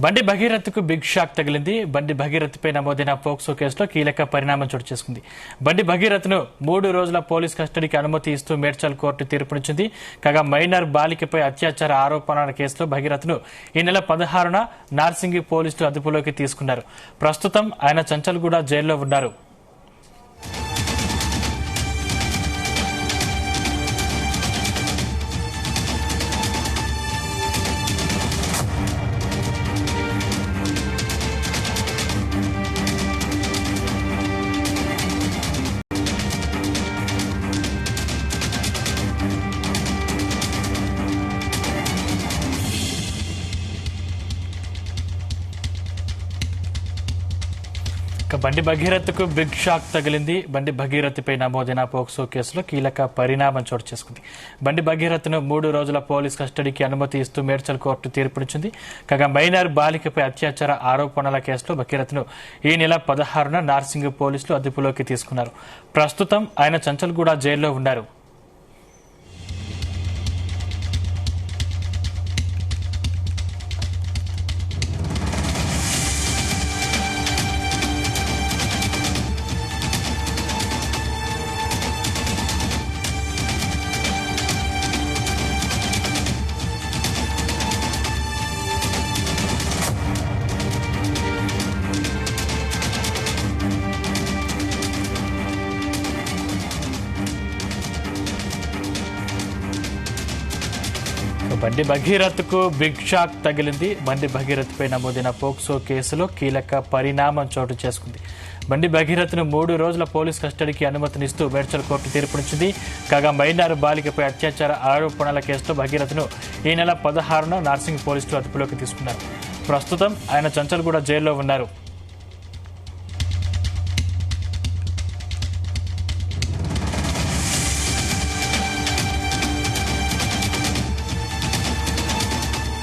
బండి భగీరథకు big shock తగిలింది. బండి భగీరథపై నమోదైన పోక్సో కేసులో కీలక పరిణామం చోటు చేసుకుంది. బండి భగీరథను 3 రోజుల పోలీస్ కస్టడీకి అనుమతి ఇస్తూ మేడ్చల్ కోర్టు తీర్పునిచ్చింది. కాగా మైనర్ బాలికపై అత్యాచార ఆరోపణల కేసులో భగీరథను ఈ నెల 16న నార్సింగి పోలీసులు అదుపులోకి తీసుకున్నారు. ప్రస్తుతం ఆయన చంచల్గూడ జైల్లో ఉన్నారు. బండి భగీరథకు బిగ్ షాక్ తగిలింది. బండి భగీరథపై నమోదైన పోక్సో కేసులో కీలక పరిణామం చోటు చేసుకుంది. బండి భగీరథను 3 రోజుల పోలీస్ కస్టడీకి అనుమతి ఇస్తూ మేడ్చల్ కోర్టు తీర్పునిచ్చింది. కాగా మైనర్ బాలికపై అత్యాచార ఆరోపణల కేసులో భగీరథను ఈ నెల 16న నార్సింగి పోలీసులు అదుపులోకి తీసుకున్నారు. ప్రస్తుతం ఆయన చంచల్గూడ జైల్లో ఉన్నారు. బండి భగీరథకు బిగ్ షాక్ తగిలింది. బండి భగీరథపై నమోదైన పోక్సో కేసులో కీలక పరిణామం చోటు చేసుకుంది. బండి భగీరథను 3 రోజుల పోలీస్ కస్టడీకి అనుమతినిస్తూ మేడ్చల్ కోర్టు తీర్పునిచ్చింది. కాగా మైనర్ బాలికపై అత్యాచార ఆరోపణల కేసులో భగీరథను ఈ నెల 16న నార్సింగ్ పోలీసులు అదుపులోకి తీసుకున్నారు. ప్రస్తుతం ఆయన చంచల్గూడ జైల్లో ఉన్నారు.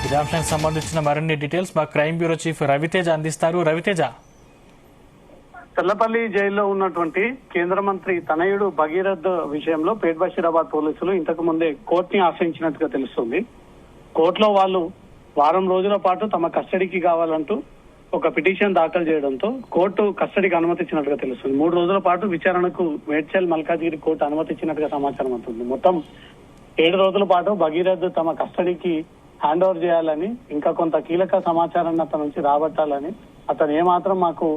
ఇదే అంశానికి సంబంధించిన మరిన్ని డీటెయిల్స్ మా క్రైమ్ బ్యూరో చీఫ్ రవితేజ అందిస్తారు. రవితేజ, తెల్లపల్లి జైల్లో ఉన్నటువంటి కేంద్ర మంత్రి తనయుడు భగీరథ్ విషయంలో పేట్ బషీరాబాద్ పోలీసులు ఇంతకు ముందే కోర్టుని ఆశ్రయించినట్టుగా తెలుస్తుంది. కోర్టులో వాళ్ళు వారం రోజుల పాటు తమ కస్టడీకి కావాలంటూ ఒక పిటిషన్ దాఖలు చేయడంతో కోర్టు కస్టడీకి అనుమతించినట్టుగా తెలుస్తుంది. 3 రోజుల పాటు విచారణకు మేడ్చల్ మల్కాజ్గిరి కోర్టు అనుమతించినట్టుగా సమాచారం అవుతుంది. మొత్తం 7 రోజుల పాటు భగీరథ్ తమ కస్టడీకి హ్యాండ్ ఓవర్ చేయాలని, ఇంకా కొంత కీలక సమాచారాన్ని అతని నుంచి రాబట్టాలని, అతను ఏమాత్రం మాకు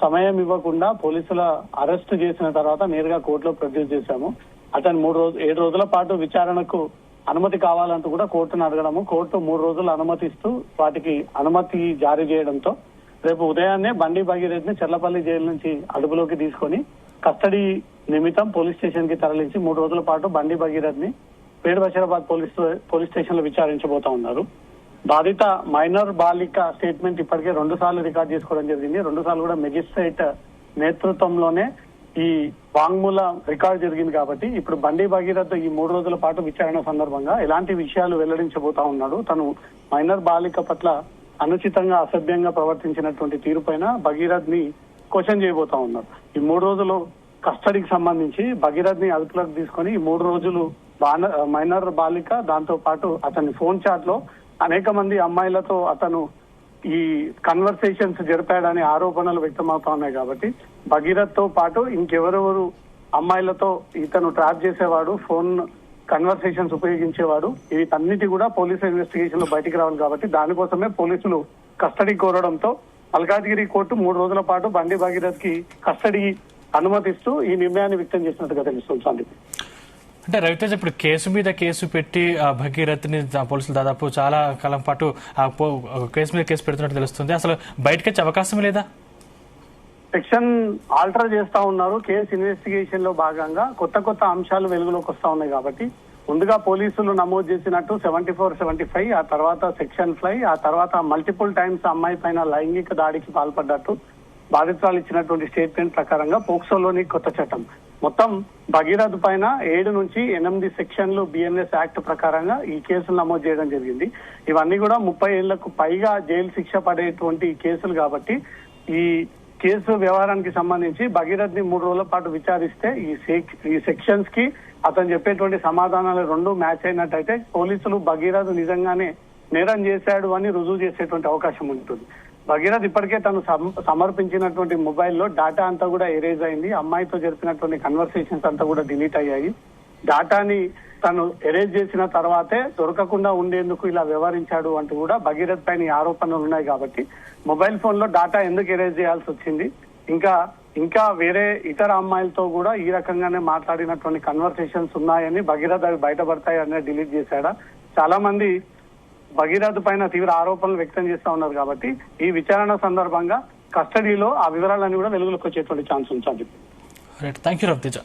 సమయం ఇవ్వకుండా పోలీసుల అరెస్ట్ చేసిన తర్వాత నేరుగా కోర్టులో ప్రొడ్యూస్ చేశాము. అతను 7 రోజుల పాటు విచారణకు అనుమతి కావాలంటూ కూడా కోర్టును అడగడము, కోర్టు 3 రోజులు అనుమతిస్తూ వాటికి అనుమతి జారీ చేయడంతో రేపు ఉదయాన్నే బండి భగీరథ్ ని చెర్లపల్లి జైలు నుంచి అదుపులోకి తీసుకొని కస్టడీ నిమిత్తం పోలీస్ స్టేషన్ కి తరలించి 3 రోజుల పాటు బండి భగీరథ్ ని పేట్ బషీరాబాద్ పోలీస్ స్టేషన్ లో విచారించబోతా ఉన్నారు. బాధిత మైనర్ బాలిక స్టేట్మెంట్ ఇప్పటికే 2 సార్లు రికార్డ్ చేసుకోవడం జరిగింది. 2 సార్లు కూడా మెజిస్ట్రేట్ నేతృత్వంలోనే ఈ వాంగ్మూలం రికార్డు జరిగింది. కాబట్టి ఇప్పుడు బండి భగీరథ్ ఈ 3 రోజుల పాటు విచారణ సందర్భంగా ఎలాంటి విషయాలు వెల్లడించబోతా ఉన్నాడు, తను మైనర్ బాలిక పట్ల అనుచితంగా అసభ్యంగా ప్రవర్తించినటువంటి తీరు పైన భగీరథ్ ని క్వశ్చన్ చేయబోతా ఉన్నారు. ఈ 3 రోజులు కస్టడీకి సంబంధించి భగీరథ్ ని అదుపులోకి తీసుకొని ఈ 3 రోజులు మైనర్ బాలిక, దాంతో పాటు అతని ఫోన్ చాట్ లో అనేక మంది అమ్మాయిలతో అతను ఈ కన్వర్సేషన్స్ జరిపాడని ఆరోపణలు వ్యక్తమవుతా ఉన్నాయి. కాబట్టి భగీరథ్ తో పాటు ఇంకెవరెవరు అమ్మాయిలతో ఇతను ట్రాప్ చేసేవాడు, ఫోన్ కన్వర్సేషన్స్ ఉపయోగించేవాడు, వీటన్నిటి కూడా పోలీసు ఇన్వెస్టిగేషన్ లో బయటికి రావాలి. కాబట్టి దానికోసమే పోలీసులు కస్టడీ కోరడంతో మల్కాజ్గిరి కోర్టు 3 రోజుల పాటు బండి భగీరథ్ కి కస్టడీ అనుమతిస్తూ ఈ నిర్ణయాన్ని వ్యక్తం చేసినట్టుగా తెలుస్తుంది. అంటే రవితేజ, ఇప్పుడు కేసు మీద కేసు పెట్టి భగీరథ్ ని పోలీసులు దాదాపు చాలా కాలం పాటు కేసు మీద కేసు పెడుతున్నట్టు తెలుస్తుంది. అసలు బయటకు వచ్చే అవకాశం లేదా? సెక్షన్ ఆల్టర్ చేస్తా ఉన్నారు. కేసు ఇన్వెస్టిగేషన్ లో భాగంగా కొత్త అంశాలు వెలుగులోకి వస్తా ఉన్నాయి. కాబట్టి ముందుగా పోలీసులు నమోదు చేసినట్టు 74, 75, ఆ తర్వాత సెక్షన్ 5, ఆ తర్వాత మల్టిపుల్ టైమ్స్ అమ్మాయి పైన లైంగిక దాడికి పాల్పడ్డట్టు బాధితురాలు ఇచ్చినటువంటి స్టేట్మెంట్ ప్రకారంగా పోక్సోలోని కొత్త చట్టం మొత్తం భగీరథ్ పైన 7 నుంచి 8 సెక్షన్లు బిఎన్ఎస్ యాక్ట్ ప్రకారంగా ఈ కేసులు నమోదు చేయడం జరిగింది. ఇవన్నీ కూడా 30 ఏళ్లకు పైగా జైలు శిక్ష పడేటువంటి కేసులు. కాబట్టి ఈ కేసు వ్యవహారానికి సంబంధించి భగీరథ్ ని 3 రోజుల పాటు విచారిస్తే ఈ సెక్షన్స్ కి అతను చెప్పేటువంటి సమాధానాలు 2 మ్యాచ్ అయినట్టయితే పోలీసులు భగీరథ్ నిజంగానే నేరం చేశాడు అని రుజువు చేసేటువంటి అవకాశం ఉంటుంది. భగీరథ్ ఇప్పటికే తను సమర్పించినటువంటి మొబైల్లో డేటా అంతా కూడా ఎరేజ్ అయింది. అమ్మాయితో జరిపినటువంటి కన్వర్సేషన్స్ అంతా కూడా డిలీట్ అయ్యాయి. డేటాని తను ఎరేజ్ చేసిన తర్వాతే దొరకకుండా ఉండేందుకు ఇలా వ్యవహరించాడు అంటూ కూడా భగీరథ్ పైన ఆరోపణలు ఉన్నాయి. కాబట్టి మొబైల్ ఫోన్ లో డేటా ఎందుకు ఎరేజ్ చేయాల్సి వచ్చింది, ఇంకా వేరే ఇతర అమ్మాయిలతో కూడా ఈ రకంగానే మాట్లాడినటువంటి కన్వర్సేషన్స్ ఉన్నాయని, భగీరథ్ అవి బయటపడతాయి అనేది డిలీట్ చేశాడా? చాలా మంది భగీరథ్ పైన తీవ్ర ఆరోపణలు వ్యక్తం చేస్తా ఉన్నారు. కాబట్టి ఈ విచారణ సందర్భంగా కస్టడీలో ఆ వివరాలన్నీ కూడా వెలుగులోకి వచ్చేటువంటి ఛాన్స్ ఉంటుంది. Thank you Raviteja.